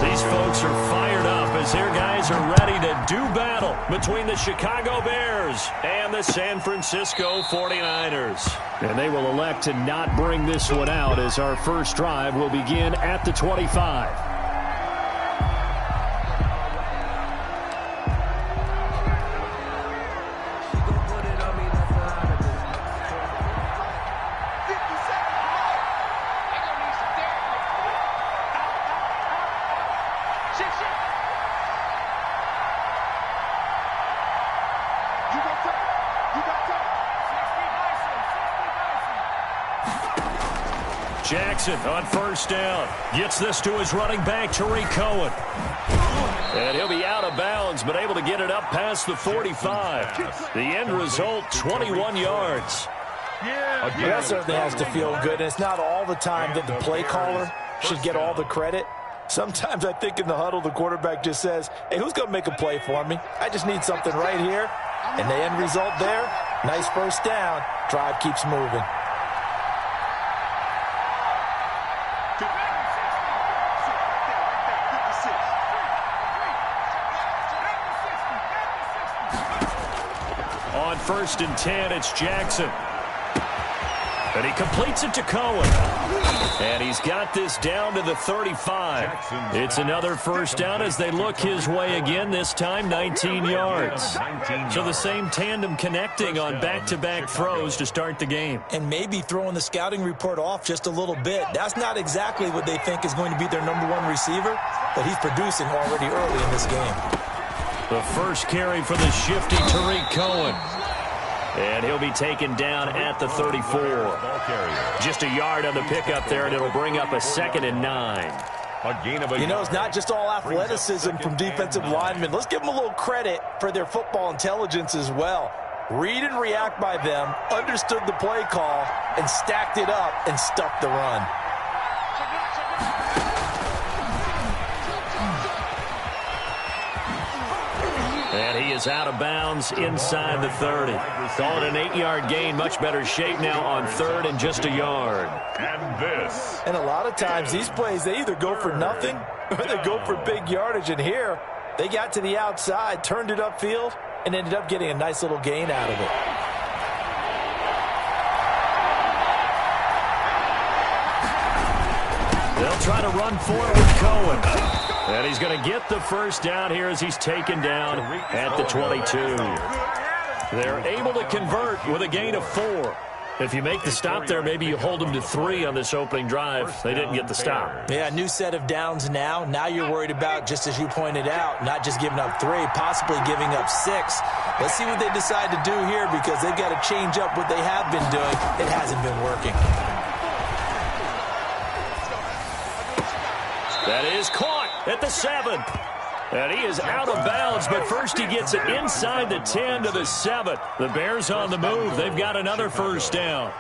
These folks are fired up as their guys are ready to do battle between the Chicago Bears and the San Francisco 49ers. And they will elect to not bring this one out as our first drive will begin at the 25. Jackson on first down. Gets this to his running back, Tariq Cohen. And he'll be out of bounds, but able to get it up past the 45. The end result, 21 yards. That certainly has to feel good, and it's not all the time that the play caller should get all the credit. Sometimes I think in the huddle, the quarterback just says, hey, who's going to make a play for me? I just need something right here. And the end result there, nice first down. Drive keeps moving. On 1st and 10, it's Jackson. And he completes it to Cohen. And he's got this down to the 35. It's another first down as they look his way again, this time 19 yards. So the same tandem connecting on back-to-back throws to start the game. And maybe throwing the scouting report off just a little bit. That's not exactly what they think is going to be their number one receiver, but he's producing already early in this game. The first carry for the shifty Tariq Cohen. And he'll be taken down at the 34. Just a yard on the pickup there, and it'll bring up a 2nd and 9. You know, it's not just all athleticism from defensive linemen. Let's give them a little credit for their football intelligence as well. Read and react by them, understood the play call, and stacked it up and stuffed the run. And he is out of bounds inside the 30. Call it an 8-yard gain. Much better shape now on 3rd and just a yard. And a lot of times these plays, they either go for nothing or they go for big yardage. And here, they got to the outside, turned it upfield, and ended up getting a nice little gain out of it. They'll try to run for it with Cohen. And he's going to get the first down here as he's taken down at the 22. They're able to convert with a gain of 4. If you make the stop there, maybe you hold them to 3 on this opening drive. They didn't get the stop. Yeah, new set of downs now. Now you're worried about, just as you pointed out, not just giving up 3, possibly giving up 6. Let's see what they decide to do here because they've got to change up what they have been doing. It hasn't been working. That is caught at the 7. And he is out of bounds, but first he gets it inside the 10 to the 7. The Bears on the move. They've got another first down.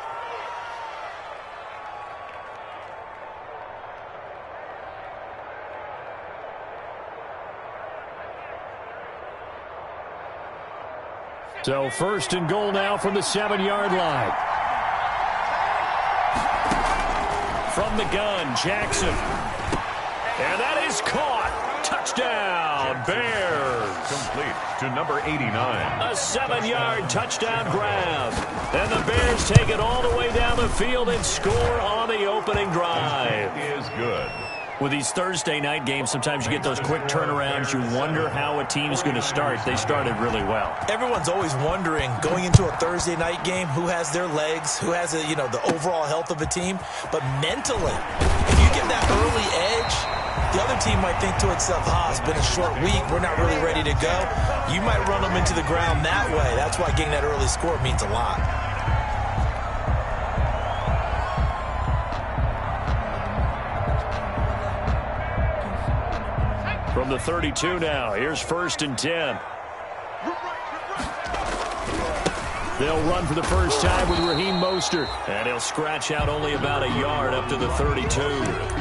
So 1st and goal now from the 7-yard line. From the gun, Jackson. And that is caught. Touchdown, Bears. Complete to number 89. A 7-yard touchdown grab. And the Bears take it all the way down the field and score on the opening drive. It is good. With these Thursday night games, sometimes you get those quick turnarounds. You wonder how a team's going to start. They started really well. Everyone's always wondering, going into a Thursday night game, who has their legs, who has the overall health of a team. But mentally, if you get that early edge, the other team might think to itself, it's been a short week. We're not really ready to go. You might run them into the ground that way. That's why getting that early score means a lot. From the 32 now, here's 1st and 10. They'll run for the first time with Raheem Mostert. And he'll scratch out only about a yard up to the 32.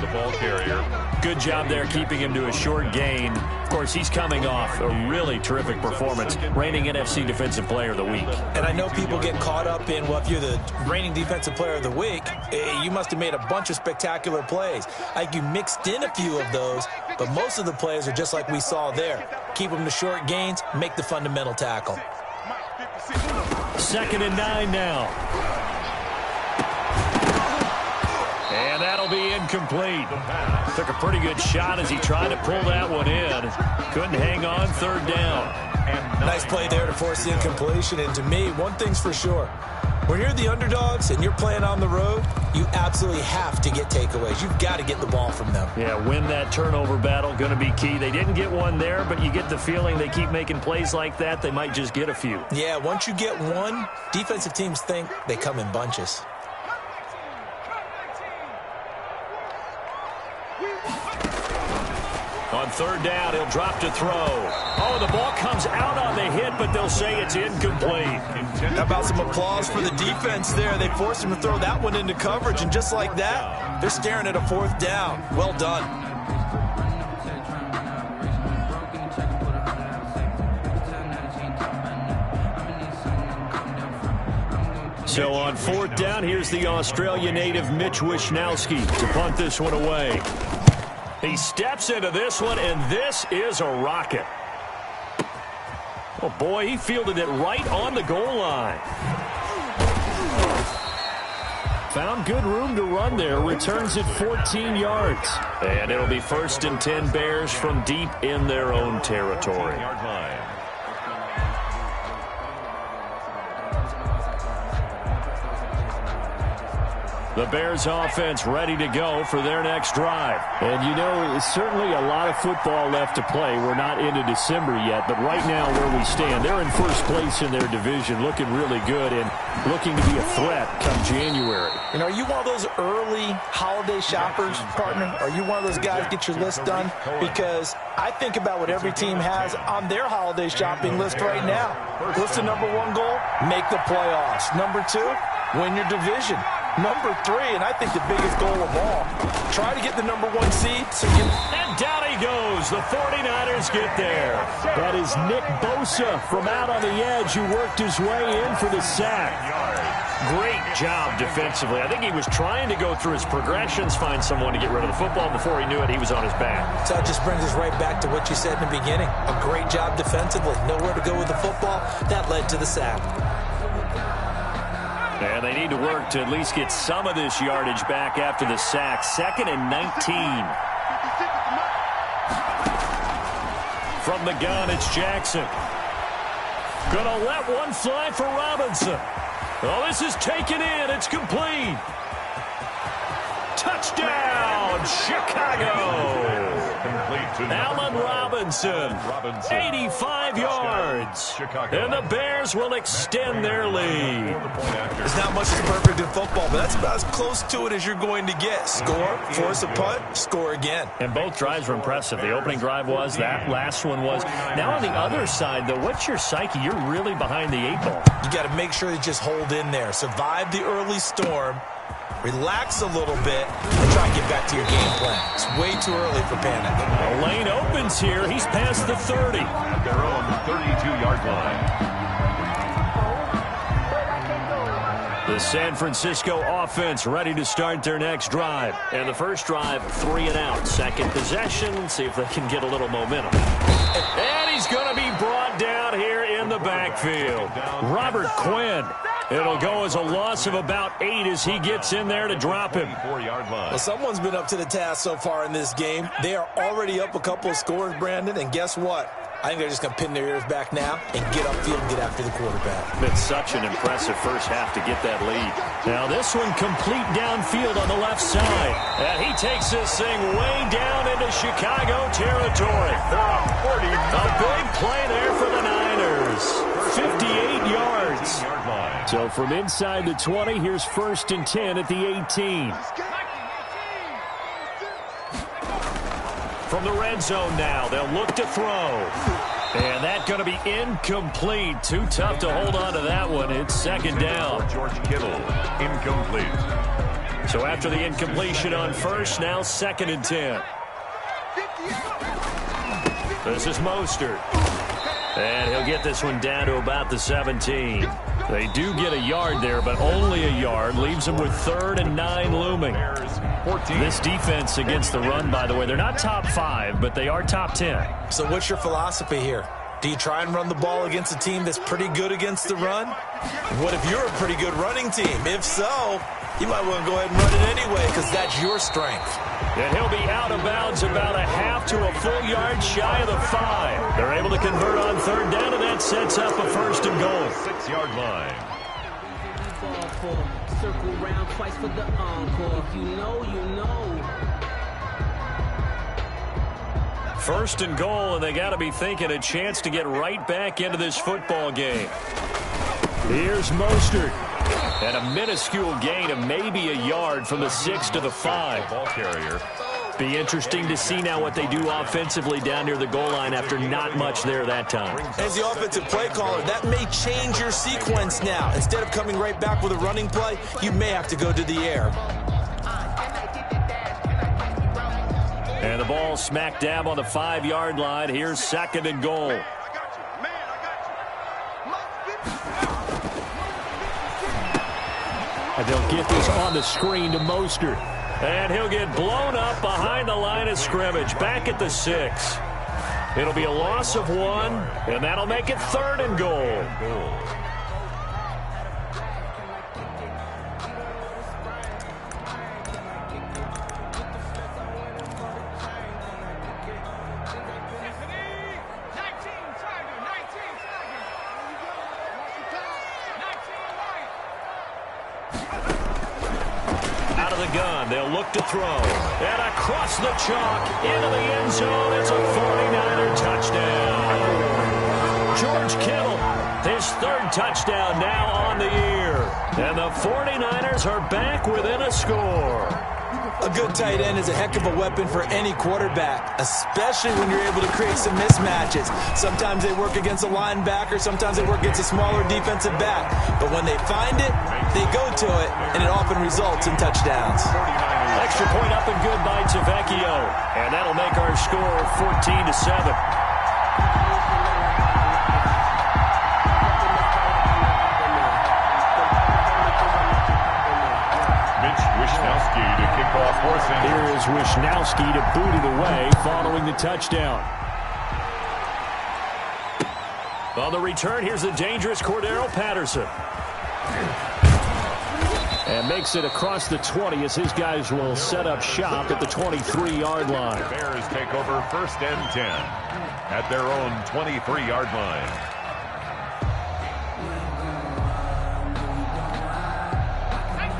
the ball carrier. Good job there keeping him to a short gain. Of course, he's coming off a really terrific performance, reigning NFC Defensive Player of the Week. And I know people get caught up in, well, if you're the reigning Defensive Player of the Week, you must have made a bunch of spectacular plays. Like you mixed in a few of those, but most of the plays are just like we saw there. Keep them to short gains, make the fundamental tackle. 2nd and 9 now. And that'll be incomplete. Took a pretty good shot as he tried to pull that one in. Couldn't hang on, 3rd down. Nice play there to force the incompletion. And to me, one thing's for sure. When you're the underdogs and you're playing on the road, you absolutely have to get takeaways. You've got to get the ball from them. Yeah, win that turnover battle, going to be key. They didn't get one there, but you get the feeling they keep making plays like that, they might just get a few. Yeah, once you get one, defensive teams think they come in bunches. On 3rd down, he'll drop to throw. Oh, the ball comes out on the hit, but they'll say it's incomplete. How about some applause for the defense there? They forced him to throw that one into coverage, and just like that, they're staring at a 4th down. Well done. So on 4th down, here's the Australia native Mitch Wishnowsky to punt this one away. He steps into this one, and this is a rocket. Oh, boy, he fielded it right on the goal line. Found good room to run there. Returns it 14 yards. And it'll be 1st and 10 Bears from deep in their own territory. The Bears offense ready to go for their next drive. And, you know, it's certainly a lot of football left to play. We're not into December yet, but right now where we stand, they're in 1st place in their division, looking really good and looking to be a threat come January. And are you one of those early holiday shoppers, partner? Are you one of those guys get your list done? Because I think about what every team has on their holiday shopping list right now. What's the number 1 goal? Make the playoffs. Number 2, win your division. Number 3, and I think the biggest goal of all, try to get the number 1 seed. And down he goes. The 49ers get there. That is Nick Bosa from out on the edge who worked his way in for the sack. Great job defensively. I think he was trying to go through his progressions, find someone to get rid of the football. Before he knew it, he was on his back. So that just brings us right back to what you said in the beginning. A great job defensively. Nowhere to go with the football. That led to the sack. And they need to work to at least get some of this yardage back after the sack. 2nd and 19. From the gun, it's Jackson. Gonna let one fly for Robinson. Oh, this is taken in. It's complete. Touchdown, Chicago. Allen Robinson, 85 yards. And the Bears will extend their lead. There's not much that's perfect in football, but that's about as close to it as you're going to get. Score, force a punt, score again. And both drives were impressive. The opening drive was, that last one was. Now on the other side, though, what's your psyche? You're really behind the 8 ball. You got to make sure you just hold in there. Survive the early storm. Relax a little bit and try and get back to your game plan. It's way too early for panic. The lane opens here. He's past the 30. At their own 32-yard line. The San Francisco offense ready to start their next drive. And the first drive, 3 and out. Second possession, see if they can get a little momentum. And he's going to be brought down here in the backfield. Robert Quinn. It'll go as a loss of about 8 as he gets in there to drop him. Well, someone's been up to the task so far in this game. They are already up a couple of scores, Brandon, and guess what? I think they're just going to pin their ears back now and get upfield and get after the quarterback. Been such an impressive first half to get that lead. Now this one complete downfield on the left side. And he takes this thing way down into Chicago territory. A big play there for the Niners. 58 yards. So from inside the 20, here's 1st and 10 at the 18. From the red zone now, they'll look to throw. And that's going to be incomplete. Too tough to hold on to that one. It's 2nd down. George Kittle, incomplete. So after the incompletion on first, now 2nd and 10. This is Mostert. And he'll get this one down to about the 17. They do get a yard there, but only a yard. Leaves them with 3rd and 9 looming. This defense against the run, by the way, they're not top 5, but they are top 10. So what's your philosophy here? Do you try and run the ball against a team that's pretty good against the run? What if you're a pretty good running team? If so, you might want to go ahead and run it anyway because that's your strength. And he'll be out of bounds about a half to a full yard shy of the 5. They're able to convert on 3rd down, and that sets up a 1st and goal. 6-yard line. Circle round twice for the encore. If you know, you know. 1st and goal, and they got to be thinking a chance to get right back into this football game. Here's Mostert. And a minuscule gain of maybe a yard from the 6 to the 5. Ball carrier. Be interesting to see now what they do offensively down near the goal line after not much there that time. As the offensive play caller, that may change your sequence now. Instead of coming right back with a running play, you may have to go to the air. And the ball smack dab on the 5-yard line. Here's 2nd and goal. And they'll get this on the screen to Mostert. And he'll get blown up behind the line of scrimmage, back at the 6. It'll be a loss of 1, and that'll make it 3rd and goal. They'll look to throw. And across the chalk, into the end zone. It's a 49er touchdown. George Kittle, his 3rd touchdown now on the year. And the 49ers are back within a score. A good tight end is a heck of a weapon for any quarterback, especially when you're able to create some mismatches. Sometimes they work against a linebacker, sometimes they work against a smaller defensive back. But when they find it, they go to it, and it often results in touchdowns. Extra point up and good by Tavecchio. And that'll make our score 14-7. Here is Wishnowsky to boot it away following the touchdown. On the return, here's the dangerous Cordero Patterson. And makes it across the 20 as his guys will set up shop at the 23-yard line. The Bears take over 1st and 10 at their own 23-yard line.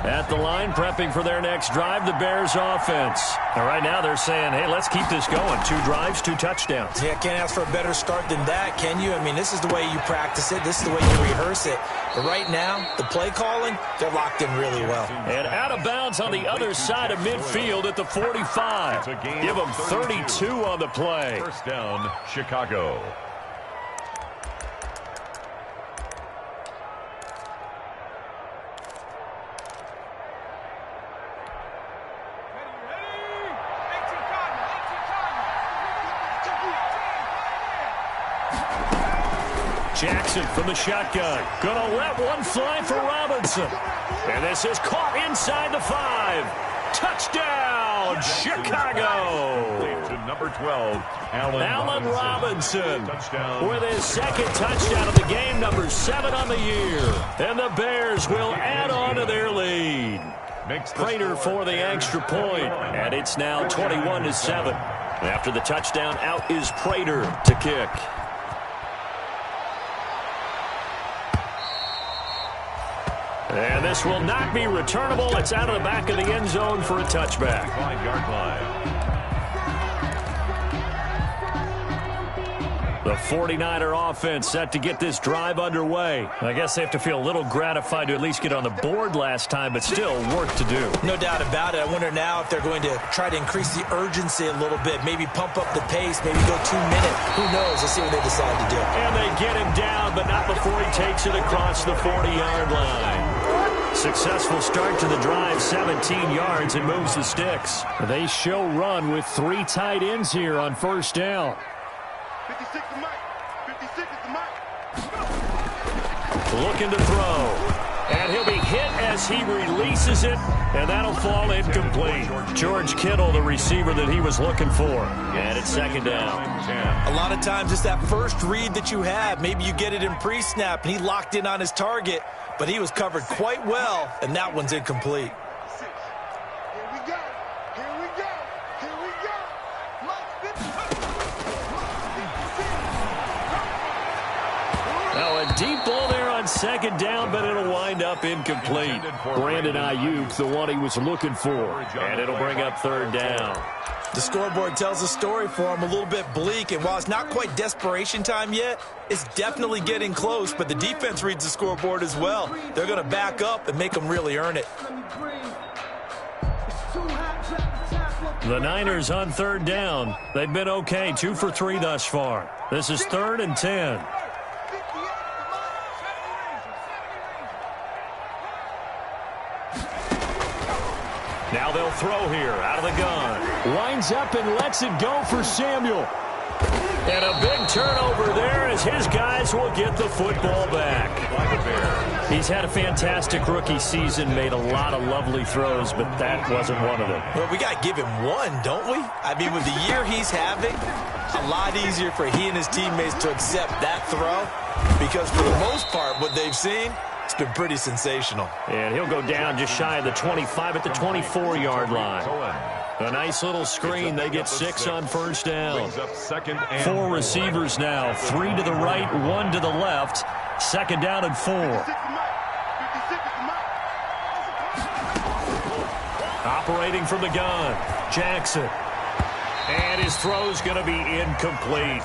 At the line, prepping for their next drive, the Bears offense. And right now they're saying, hey, let's keep this going. 2 drives, 2 touchdowns. Yeah, can't ask for a better start than that, can you? I mean, this is the way you practice it. This is the way you rehearse it. But right now, the play calling, they're locked in really well. And out of bounds on the other side of midfield at the 45. Give them 32 on the play. 1st down, Chicago. Jackson from the shotgun. Gonna let one fly for Robinson. And this is caught inside the 5. Touchdown, Chicago. To number 12, Allen Robinson. Touchdown. With his 2nd touchdown of the game, number 7 on the year. And the Bears will add on to their lead. Prater for the extra point. And it's now 21-7. After the touchdown, out is Prater to kick. And this will not be returnable. It's out of the back of the end zone for a touchback. 5-yard line. The 49er offense set to get this drive underway. I guess they have to feel a little gratified to at least get on the board last time, but still work to do. No doubt about it. I wonder now if they're going to try to increase the urgency a little bit, maybe pump up the pace, maybe go 2 minutes. Who knows? Let's see what they decide to do. And they get him down, but not before he takes it across the 40-yard line. successful start to the drive, 17 yards, and moves the sticks. They show run with 3 tight ends here on first down. 56 to Mike. 56 to Mike. Looking to throw. And he'll be hit as he releases it, and that'll fall incomplete. George Kittle, the receiver that he was looking for. And it's second down. A lot of times it's that first read that you have. Maybe you get it in pre-snap, and he locked in on his target, but he was covered quite well, and that one's incomplete. Here we go. Here we go. Here we go. Mike 56. Now a deep ball there on second down, but it'll wind up incomplete. Brandon Ayuk, the one he was looking for. And it'll bring up third down. The scoreboard tells a story for him, a little bit bleak, and while it's not quite desperation time yet, it's definitely getting close, but the defense reads the scoreboard as well. They're going to back up and make them really earn it. The Niners on third down. They've been okay, 2 for 3 thus far. This is 3rd and 10. Now they'll throw here out of the gun. Winds up and lets it go for Samuel. And a big turnover there as his guys will get the football back. He's had a fantastic rookie season, made a lot of lovely throws, but that wasn't one of them. Well, we got to give him one, don't we? I mean, with the year he's having, a lot easier for he and his teammates to accept that throw because for the most part, what they've seen, it's been pretty sensational. And he'll go down just shy of the 25 at the 24-yard line. A nice little screen. They get 6 on first down. 4 receivers now. 3 to the right, 1 to the left. Second down and 4. Operating from the gun, Jackson. And his throw's going to be incomplete.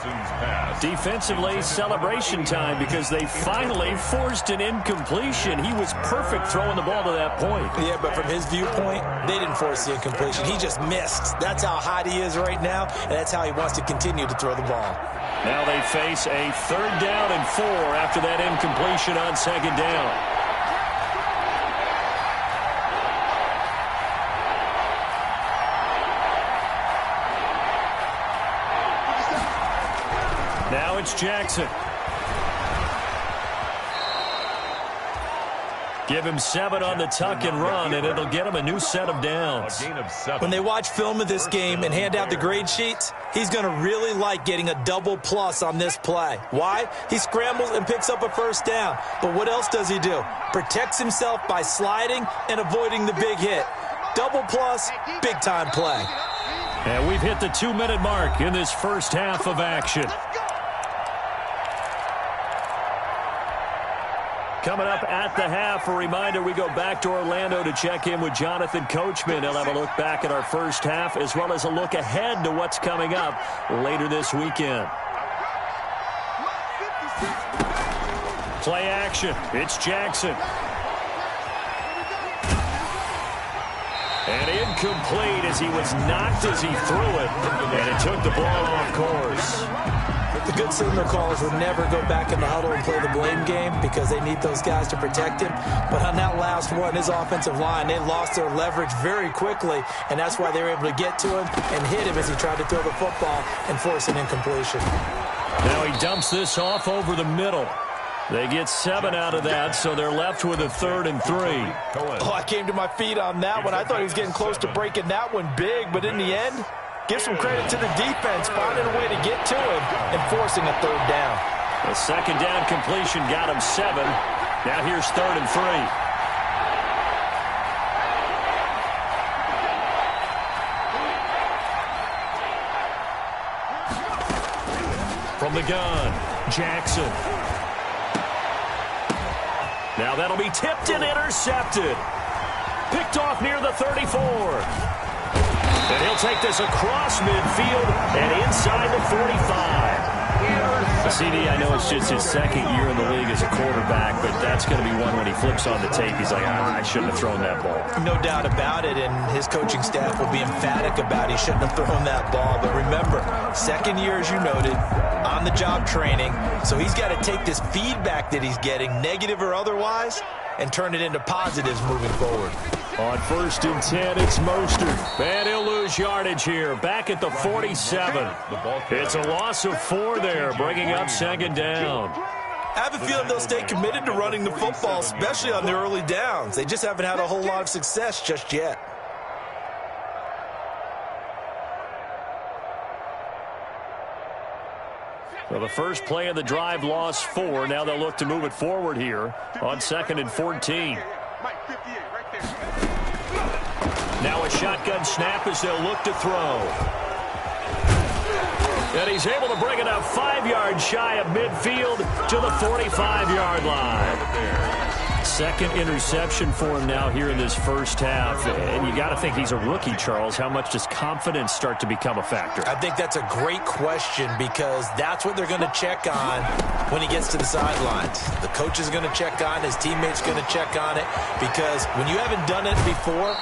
Defensively, celebration time because they finally forced an incompletion. He was perfect throwing the ball to that point. Yeah, but from his viewpoint, they didn't force the incompletion. He just missed. That's how hot he is right now, and that's how he wants to continue to throw the ball. Now they face a 3rd down and 4 after that incompletion on second down. Now it's Jackson. Give him 7 on the tuck and run, and it'll get him a new set of downs. When they watch film of this game and hand out the grade sheets, he's going to really like getting a double plus on this play. Why? He scrambles and picks up a first down. But what else does he do? Protects himself by sliding and avoiding the big hit. Double plus, big-time play. And we've hit the 2-minute mark in this first half of action. Coming up at the half, a reminder, we go back to Orlando to check in with Jonathan Coachman. He'll have a look back at our first half as well as a look ahead to what's coming up later this weekend. Play action. It's Jackson. And incomplete as he was knocked as he threw it. And it took the ball off course. The good signal callers would never go back in the huddle and play the blame game because they need those guys to protect him. But on that last one, his offensive line, they lost their leverage very quickly, and that's why they were able to get to him and hit him as he tried to throw the football and force an incompletion. Now he dumps this off over the middle. They get 7 out of that, so they're left with a 3rd and 3. Oh, I came to my feet on that one. I thought he was getting close to breaking that one big, but in the end, give some credit to the defense, finding a way to get to him and forcing a 3rd down. The second down completion got him 7. Now here's 3rd and 3. From the gun, Jackson. Now that'll be tipped and intercepted. Picked off near the 34. And he'll take this across midfield and inside the 45. CD, I know it's just his 2nd year in the league as a quarterback, but that's going to be one when he flips on the tape. He's like, I shouldn't have thrown that ball. No doubt about it, and his coaching staff will be emphatic about he shouldn't have thrown that ball. But remember, 2nd year, as you noted, on-the-job training, so he's got to take this feedback that he's getting, negative or otherwise, and turn it into positives moving forward. On 1st and 10, it's Mostert. And he'll lose yardage here. Back at the 47. It's a loss of 4 there, bringing up 2nd down. I have a feeling they'll stay committed to running the football, especially on the early downs. They just haven't had a whole lot of success just yet. So the first play of the drive lost 4. Now they'll look to move it forward here on 2nd and 14. Now a shotgun snap as they'll look to throw. And he's able to bring it up 5 yards shy of midfield to the 45-yard line. Second interception for him now here in this first half. And you got to think he's a rookie, Charles. How much does confidence start to become a factor? I think that's a great question because that's what they're going to check on when he gets to the sidelines. The coach is going to check on, his teammates going to check on it, because when you haven't done it before,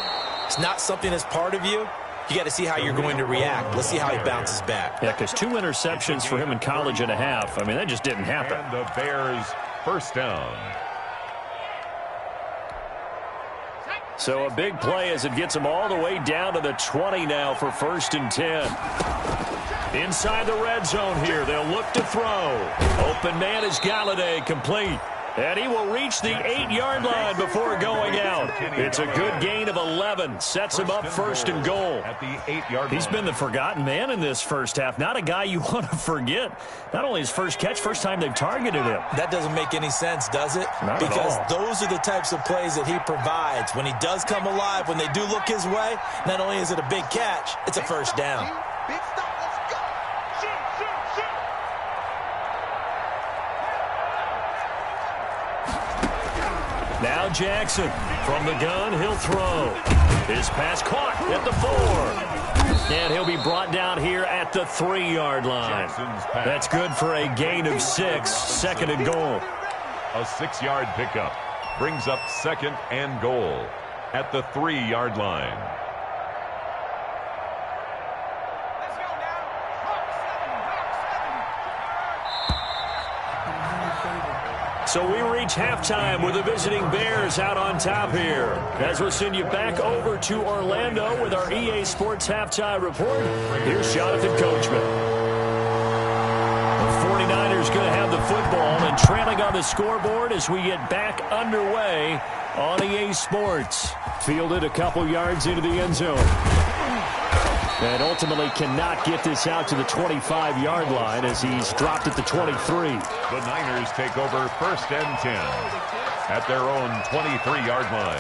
it's not something that's part of you. You got to see how you're going to react. Let's see how he bounces back. Yeah, because 2 interceptions for him in college and a half. I mean, that just didn't happen. And the Bears first down. So a big play as it gets them all the way down to the 20 now for 1st and 10. Inside the red zone here. They'll look to throw. Open man is Galladay, complete. And he will reach the 8-yard line before going out. It's a good gain of 11. Sets him up 1st and goal. At the 8-yard line. He's been the forgotten man in this first half. Not a guy you want to forget. Not only his first catch, first time they've targeted him. That doesn't make any sense, does it? Not because at all. Those are the types of plays that he provides. When he does come alive, when they do look his way, not only is it a big catch, it's a first down. Big stop. Let's go. Shoot, shoot, shoot. Now Jackson from the gun, he'll throw. His pass caught at the 4. And he'll be brought down here at the 3-yard line. That's good for a gain of 6. 2nd and goal. A 6-yard pickup brings up 2nd and goal at the 3-yard line. So we reach halftime with the visiting Bears out on top here. As we'll send you back over to Orlando with our EA Sports Halftime Report, here's Jonathan Coachman. The 49ers going to have the football and trailing on the scoreboard as we get back underway on EA Sports. Fielded a couple yards into the end zone. And ultimately cannot get this out to the 25-yard line as he's dropped at the 23. The Niners take over 1st and 10 at their own 23-yard line.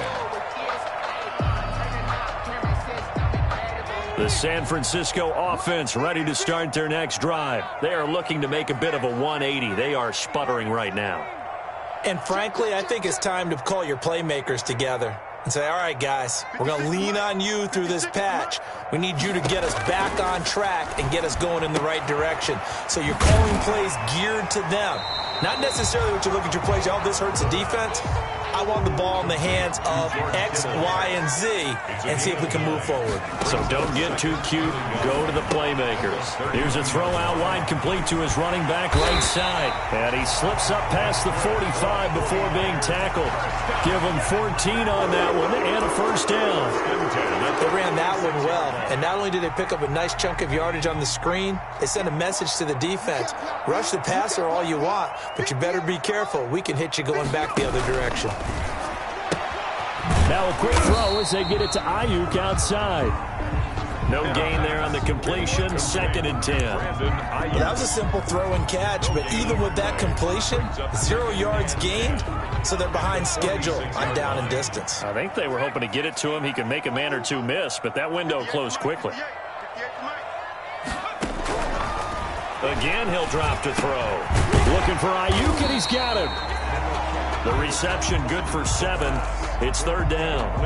The San Francisco offense ready to start their next drive. They are looking to make a bit of a 180. They are sputtering right now. And frankly, I think it's time to call your playmakers together and say, all right, guys, we're going to lean on you through this patch. We need you to get us back on track and get us going in the right direction. So you're calling plays geared to them. Not necessarily what you look at your plays, oh, this hurts the defense. I want the ball in the hands of X, Y, and Z and see if we can move forward. So don't get too cute. Go to the playmakers. Here's a throw out wide, complete to his running back right side. And he slips up past the 45 before being tackled. Give him 14 on that one and a first down. They ran that one well. And not only did they pick up a nice chunk of yardage on the screen, they sent a message to the defense. Rush the passer all you want, but you better be careful. We can hit you going back the other direction. Now a quick throw as they get it to Ayuk outside. No gain there on the completion. 2nd and 10. Well, that was a simple throw and catch, but even with that completion, 0 yards gained, so they're behind schedule on down and distance. I think they were hoping to get it to him. He could make a man or two miss, but that window closed quickly. Again, he'll drop to throw. Looking for Ayuk, and he's got him. The reception good for 7. It's 3rd down.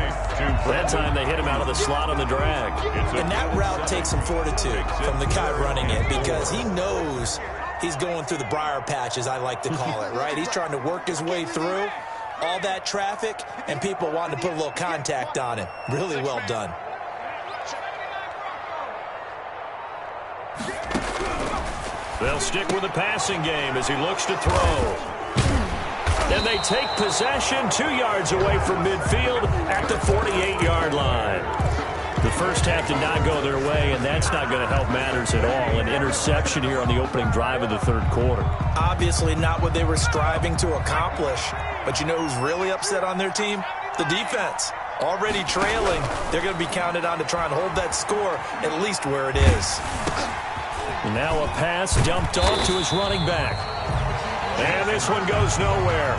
That time they hit him out of the slot on the drag. And that route takes some fortitude from the guy running it because he knows he's going through the briar patch, as I like to call it, right? He's trying to work his way through all that traffic and people wanting to put a little contact on him. Really well done. They'll stick with the passing game as he looks to throw. And they take possession 2 yards away from midfield at the 48-yard line. The first half did not go their way, and that's not going to help matters at all. An interception here on the opening drive of the third quarter. Obviously not what they were striving to accomplish. But you know who's really upset on their team? The defense. Already trailing, they're going to be counted on to try and hold that score at least where it is. Now a pass dumped off to his running back. And this one goes nowhere.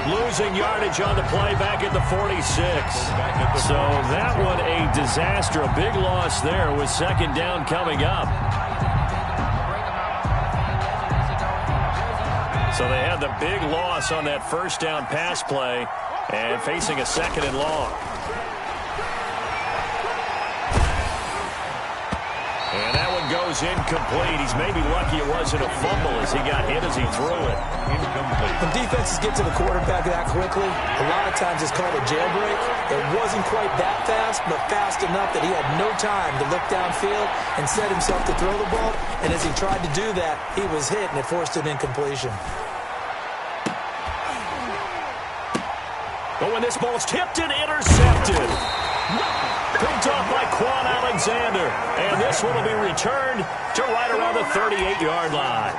Losing yardage on the play back at the 46. So that one a disaster. A big loss there with second down coming up. So they had the big loss on that first down pass play and facing a second and long. And that one goes incomplete. He's maybe lucky it wasn't a fumble as he got hit as he threw it. Incomplete. When defenses get to the quarterback that quickly, a lot of times it's called a jailbreak. It wasn't quite that fast, but fast enough that he had no time to look downfield and set himself to throw the ball. And as he tried to do that, he was hit, and it forced an incompletion. But when this ball's tipped and intercepted. Picked off by Quan Alexander. And this one will be returned to right around the 38-yard line.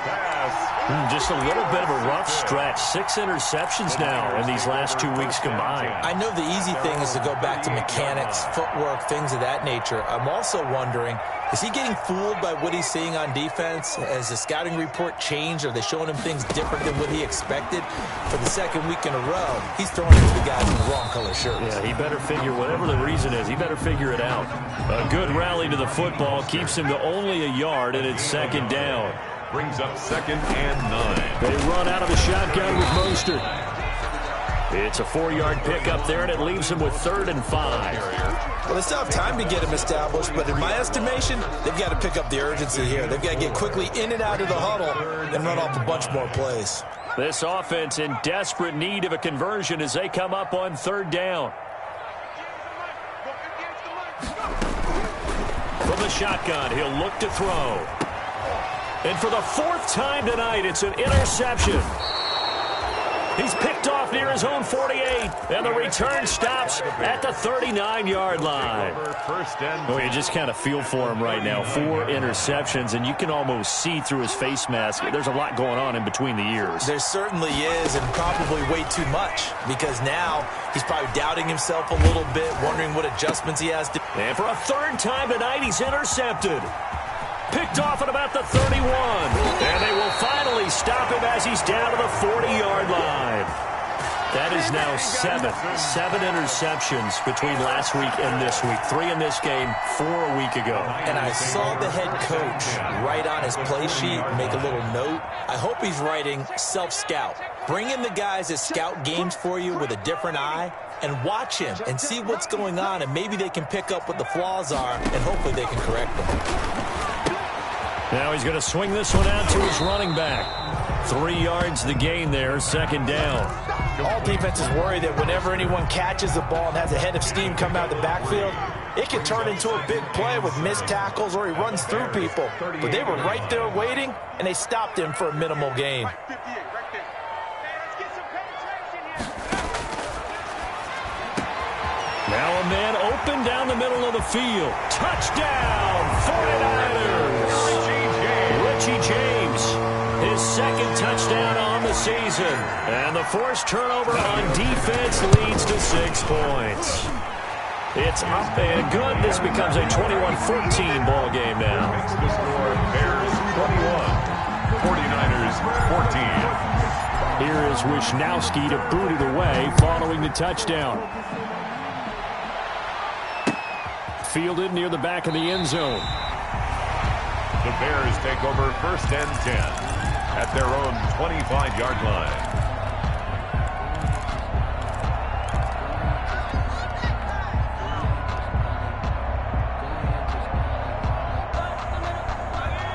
Just a little bit of a rough stretch. 6 interceptions now in these last 2 weeks combined. I know the easy thing is to go back to mechanics, footwork, things of that nature. I'm also wondering, is he getting fooled by what he's seeing on defense? Has the scouting report changed? Are they showing him things different than what he expected? For the second week in a row, he's throwing it to the guys in the wrong color shirts. Yeah, he better figure, whatever the reason is, he better figure it out. A good rally to the football keeps him to only a yard, and it's second down. Brings up 2nd and 9. They run out of the shotgun with Mostert. It's a 4-yard pickup there, and it leaves him with 3rd and 5. Well, they still have time to get him established, but in my estimation, they've got to pick up the urgency here. They've got to get quickly in and out of the huddle and run off a bunch more plays. This offense in desperate need of a conversion as they come up on 3rd down. From the shotgun, he'll look to throw. And for the 4th time tonight, it's an interception. He's picked off near his own 48, and the return stops at the 39-yard line. Oh, you just kind of feel for him right now. 4 interceptions, and you can almost see through his face mask. There's a lot going on in between the ears. There certainly is, and probably way too much, because now he's probably doubting himself a little bit, wondering what adjustments he has to. And for a 3rd time tonight, he's intercepted. Picked off at about the 31. And they will finally stop him as he's down to the 40-yard line. That is now 7 interceptions between last week and this week. 3 in this game, 4 a week ago. And I saw the head coach write on his play sheet, make a little note. I hope he's writing self-scout. Bring in the guys that scout games for you with a different eye and watch him and see what's going on, and maybe they can pick up what the flaws are, and hopefully they can correct them. Now he's going to swing this one out to his running back. 3 yards the gain there, 2nd down. All defenses worry that whenever anyone catches the ball and has a head of steam come out of the backfield, it can turn into a big play with missed tackles or he runs through people. But they were right there waiting, and they stopped him for a minimal gain. Now a man open down the middle of the field. Touchdown, 49ers. Richie James, his 2nd touchdown on the season. And the forced turnover on defense leads to 6 points. It's up and good. This becomes a 21-14 ball game now. Makes the score Bears 21, 49ers 14. Here is Wisnowski to boot it away following the touchdown. Fielded near the back of the end zone. The Bears take over 1st and 10 at their own 25-yard line.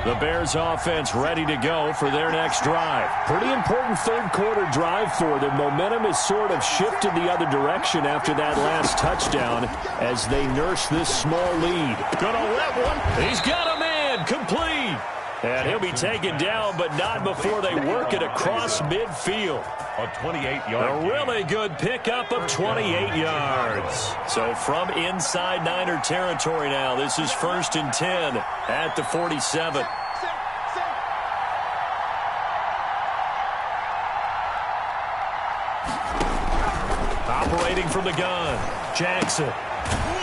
The Bears offense ready to go for their next drive. Pretty important 3rd quarter drive for them. Momentum has sort of shifted the other direction after that last touchdown as they nurse this small lead. Gonna let one. He's got a man. Complete. And he'll be taken down, but not before they work it across midfield. A 28-yard A really good pickup of 28 yards. So from inside Niner territory now, this is 1st and 10 at the 47. Operating from the gun, Jackson.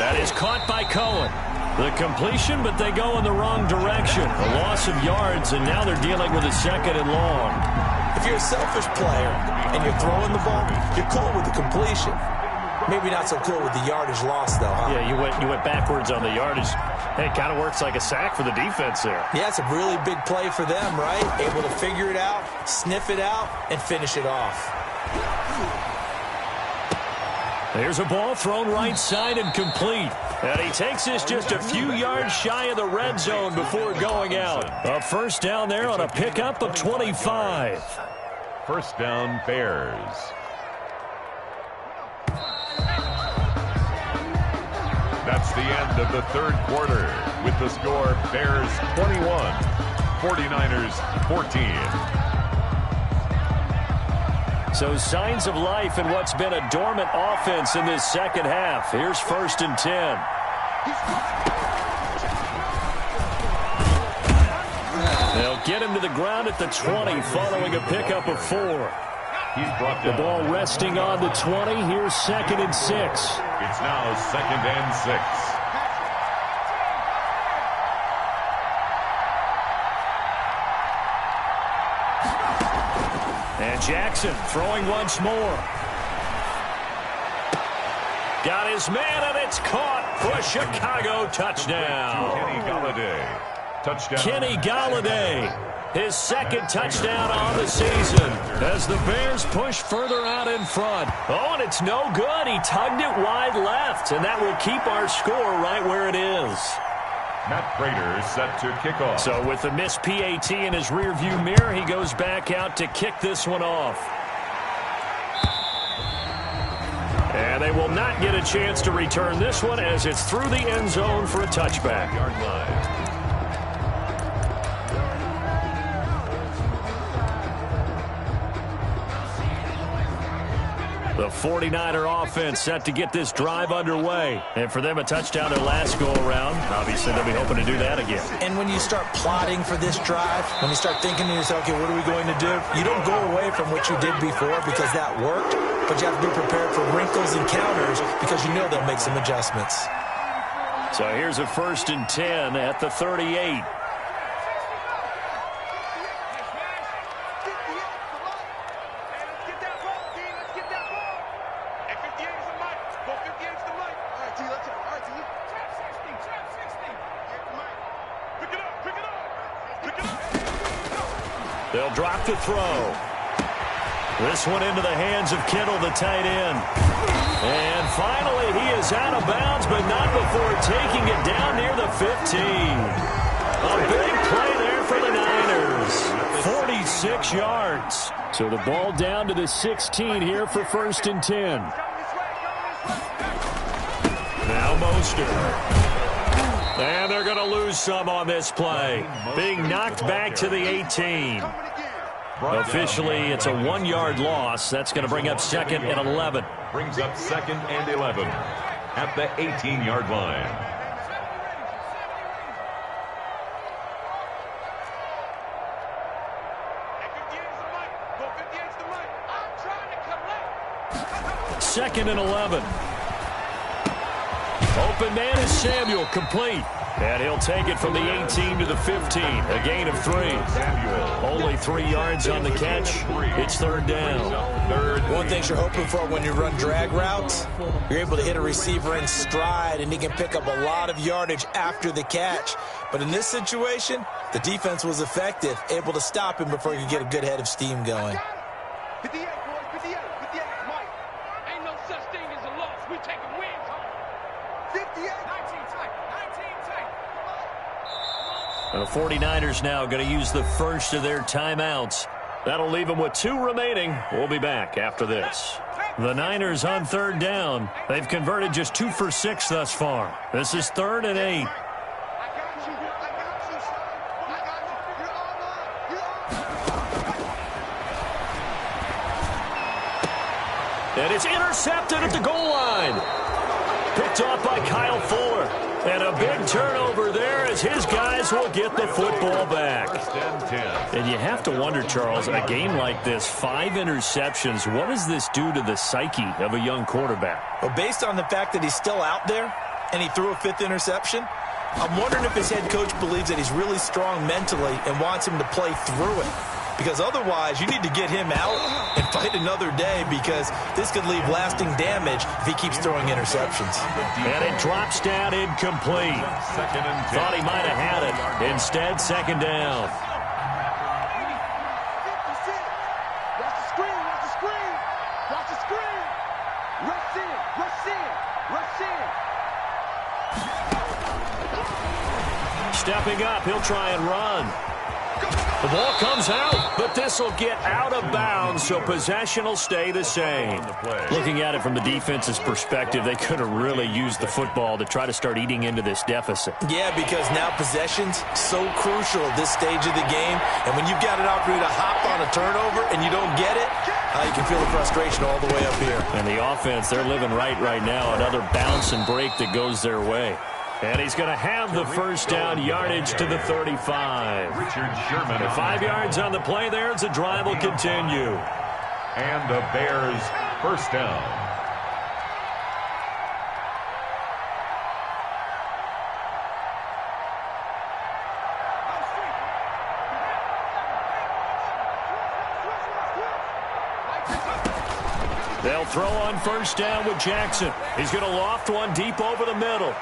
That is caught by Cohen. The completion, but they go in the wrong direction. A loss of yards, and now they're dealing with a 2nd and long. If you're a selfish player and you're throwing the ball, you're cool with the completion. Maybe not so cool with the yardage loss, though, huh? Yeah, you went backwards on the yardage. Hey, it kind of works like a sack for the defense there. Yeah, it's a really big play for them, right? Able to figure it out, sniff it out, and finish it off. There's a ball thrown right side and complete. And he takes this just a few yards shy of the red zone before going out. A 1st down there on a pickup of 25. 1st down, Bears. That's the end of the 3rd quarter with the score Bears 21, 49ers 14. So signs of life in what's been a dormant offense in this 2nd half. Here's 1st and 10. They'll get him to the ground at the 20 following a pickup of 4. The ball resting on the 20. Here's 2nd and 6. It's now 2nd and 6. And Jackson throwing once more. Got his man, and it's caught for a Chicago touchdown. Kenny Golladay. Touchdown. Kenny Golladay, his 2nd touchdown on the season as the Bears push further out in front. Oh, and it's no good. He tugged it wide left, and that will keep our score right where it is. Matt Prater set to kick off. So with the missed PAT in his rearview mirror, he goes back out to kick this one off. And they will not get a chance to return this one as it's through the end zone for a touchback. Yard line. The 49er offense set to get this drive underway. And for them, a touchdown their last go-around. Obviously, they'll be hoping to do that again. And when you start plotting for this drive, when you start thinking to yourself, okay, what are we going to do? You don't go away from what you did before because that worked, but you have to be prepared for wrinkles and counters because you know they'll make some adjustments. So here's a 1st and 10 at the 38. They'll drop the throw. This one into the hands of Kittle, the tight end. And finally, he is out of bounds, but not before taking it down near the 15. A big play there for the Niners. 46 yards. So the ball down to the 16 here for 1st and 10. Now Mostert. And they're going to lose some on this play. Being knocked back to the 18. Officially, it's a 1-yard loss. That's going to bring up 2nd and 11. Brings up 2nd and 11 at the 18-yard line. Second and 11. Open man is Samuel, complete. And he'll take it from the 18 to the 15. A gain of 3. Only 3 yards on the catch. It's 3rd down. One thing you're hoping for when you run drag routes, you're able to hit a receiver in stride, and he can pick up a lot of yardage after the catch. But in this situation, the defense was effective, able to stop him before he could get a good head of steam going. 58, boys, 58, 58, Mike. Ain't no such thing as a loss. We taking wins home. 58, 19 tight, 19 tight. The 49ers now going to use the first of their timeouts. That'll leave them with 2 remaining. We'll be back after this. The Niners on 3rd down. They've converted just 2 for 6 thus far. This is 3rd and 8. I got you. I got you, son. I got you. And it's intercepted at the goal line. Picked off by Kyle Fuller. And a big turnover there as his guys will get the football back. And you have to wonder, Charles, a game like this, 5 interceptions, what does this do to the psyche of a young quarterback? Well, based on the fact that he's still out there and he threw a 5th interception, I'm wondering if his head coach believes that he's really strong mentally and wants him to play through it. Because otherwise, you need to get him out and fight another day, because this could leave lasting damage if he keeps throwing interceptions. And it drops down incomplete. Thought he might have had it. Instead, second down. Watch the screen, watch the screen, watch the screen. Rush in, rush in, rush in. Stepping up, he'll try and run. The ball comes out, but this will get out of bounds, so possession will stay the same. Looking at it from the defense's perspective, they could have really used the football to try to start eating into this deficit. Yeah, because now possession's so crucial at this stage of the game, and when you've got an opportunity to hop on a turnover and you don't get it, you can feel the frustration all the way up here. And the offense, they're living right now. Another bounce and break that goes their way. And he's going to have the first down, yardage to the 35. Richard Sherman. 5 yards on the play there as the drive will continue. And the Bears first down. They'll throw on first down with Jackson. He's going to loft one deep over the middle.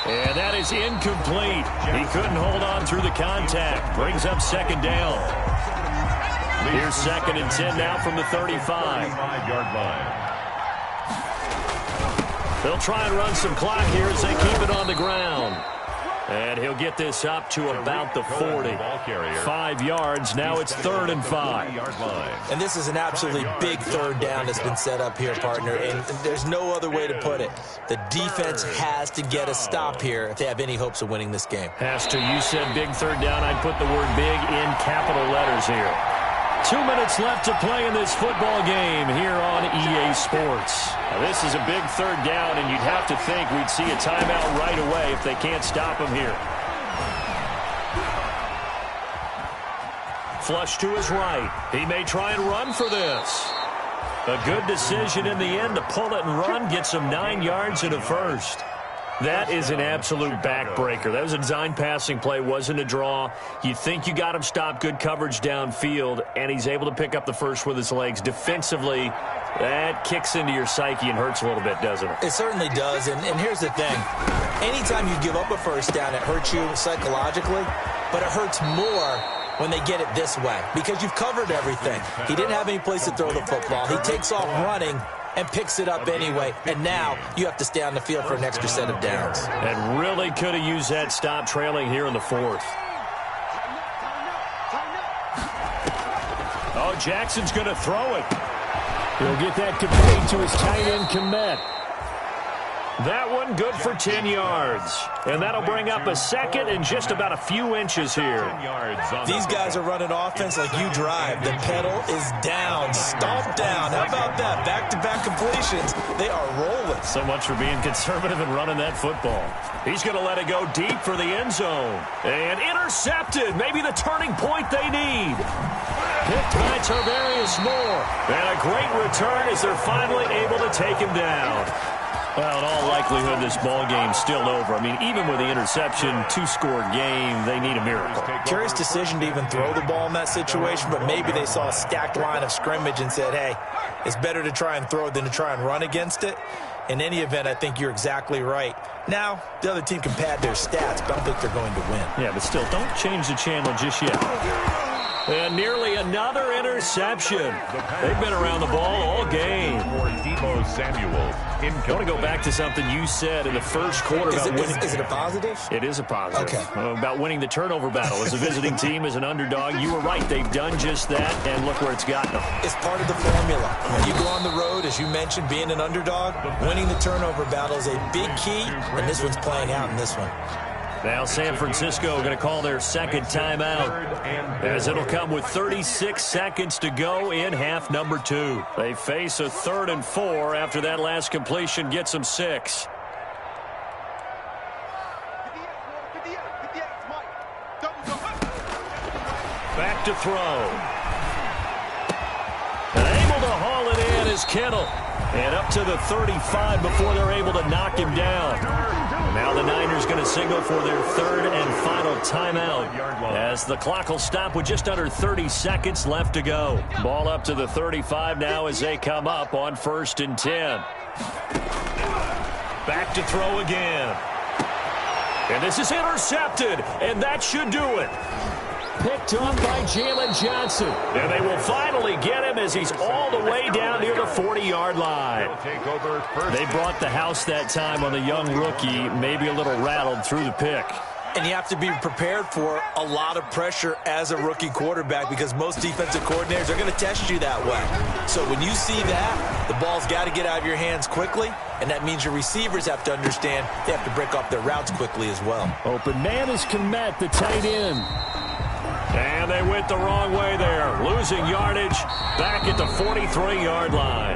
And that is incomplete. He couldn't hold on through the contact. Brings up second down. Here's 2nd and 10 now from the 35. 5-yard line. They'll try and run some clock here as they keep it on the ground. And he'll get this up to about the 40. 5 yards. Now it's 3rd and 5. And this is an absolutely big third down that's been set up here, partner. And there's no other way to put it. The defense has to get a stop here if they have any hopes of winning this game. Has to. You said big third down. I'd put the word big in capital letters here. 2 minutes left to play in this football game here on EA Sports. Now, this is a big third down, and you'd have to think we'd see a timeout right away if they can't stop him here. Flush to his right. He may try and run for this. A good decision in the end to pull it and run, get some 9 yards and a first. That is an absolute backbreaker. That was a design passing play, wasn't a draw. You think you got him stopped, good coverage downfield, and he's able to pick up the first with his legs. Defensively, that kicks into your psyche and hurts a little bit, doesn't it? It certainly does, and here's the thing. Anytime you give up a first down, it hurts you psychologically, but it hurts more when they get it this way because you've covered everything. He didn't have any place to throw the football. He takes off running and picks it up anyway, and now you have to stay on the field for an extra set of downs. And really could have used that stop trailing here in the 4th. Oh, Jackson's going to throw it. He'll get that complete to his tight end, Kmet. That one good for 10 yards. And that'll bring up a second and just about a few inches here. These guys are running offense like you drive. The pedal is down, stomped down. How about that? Back-to-back completions. They are rolling. So much for being conservative and running that football. He's going to let it go deep for the end zone. And intercepted. Maybe the turning point they need. Picked by Tarvarius Moore. And a great return as they're finally able to take him down. Well, in all likelihood, this ball game's still over. I mean, even with the interception, 2-score game, they need a miracle. Curious decision to even throw the ball in that situation, but maybe they saw a stacked line of scrimmage and said, hey, it's better to try and throw than to try and run against it. In any event, I think you're exactly right. Now, the other team can pad their stats, but I don't think they're going to win. Yeah, but still, don't change the channel just yet. And nearly another interception. They've been around the ball all game. For Deebo Samuel. I want to go back to something you said in the first quarter. Is it a positive? It is a positive. Okay. About winning the turnover battle. As a visiting team, as an underdog, you were right. They've done just that, and look where it's gotten them. It's part of the formula. When you go on the road, as you mentioned, being an underdog, winning the turnover battle is a big key, and this one's playing out in this one. Now San Francisco going to call their second timeout, as it'll come with 36 seconds to go in half number 2. They face a 3rd and 4 after that last completion gets them 6. Back to throw. And able to haul it in is Kittle. And up to the 35 before they're able to knock him down. And now the Niners going to signal for their 3rd and final timeout, as the clock will stop with just under 30 seconds left to go. Ball up to the 35 now as they come up on 1st and 10. Back to throw again. And this is intercepted, and that should do it. Picked up by Jalen Johnson. And they will finally get him as he's all the way down near the 40-yard line. They brought the house that time on the young rookie, maybe a little rattled through the pick. And you have to be prepared for a lot of pressure as a rookie quarterback, because most defensive coordinators are going to test you that way. So when you see that, the ball's got to get out of your hands quickly, and that means your receivers have to understand they have to break off their routes quickly as well. Open man is Kmet, the tight end. And they went the wrong way there, losing yardage back at the 43-yard line.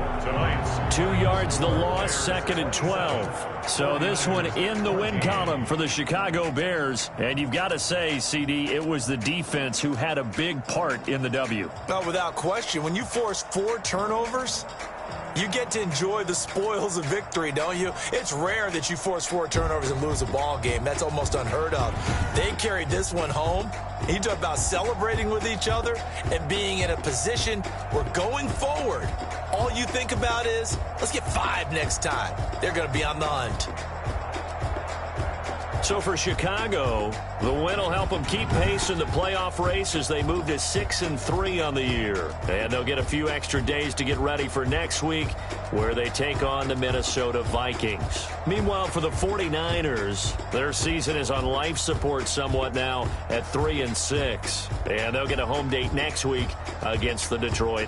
2 yards the loss, 2nd and 12. So this one in the win column for the Chicago Bears. And you've got to say, CD, it was the defense who had a big part in the W. No, without question. When you force 4 turnovers, you get to enjoy the spoils of victory, don't you? It's rare that you force 4 turnovers and lose a ball game. That's almost unheard of. They carried this one home. You talk about celebrating with each other and being in a position where going forward, all you think about is, let's get 5 next time. They're going to be on the hunt. So for Chicago, the win will help them keep pace in the playoff race as they move to 6-3 on the year. And they'll get a few extra days to get ready for next week, where they take on the Minnesota Vikings. Meanwhile, for the 49ers, their season is on life support somewhat now at 3-6. And they'll get a home date next week against the Detroit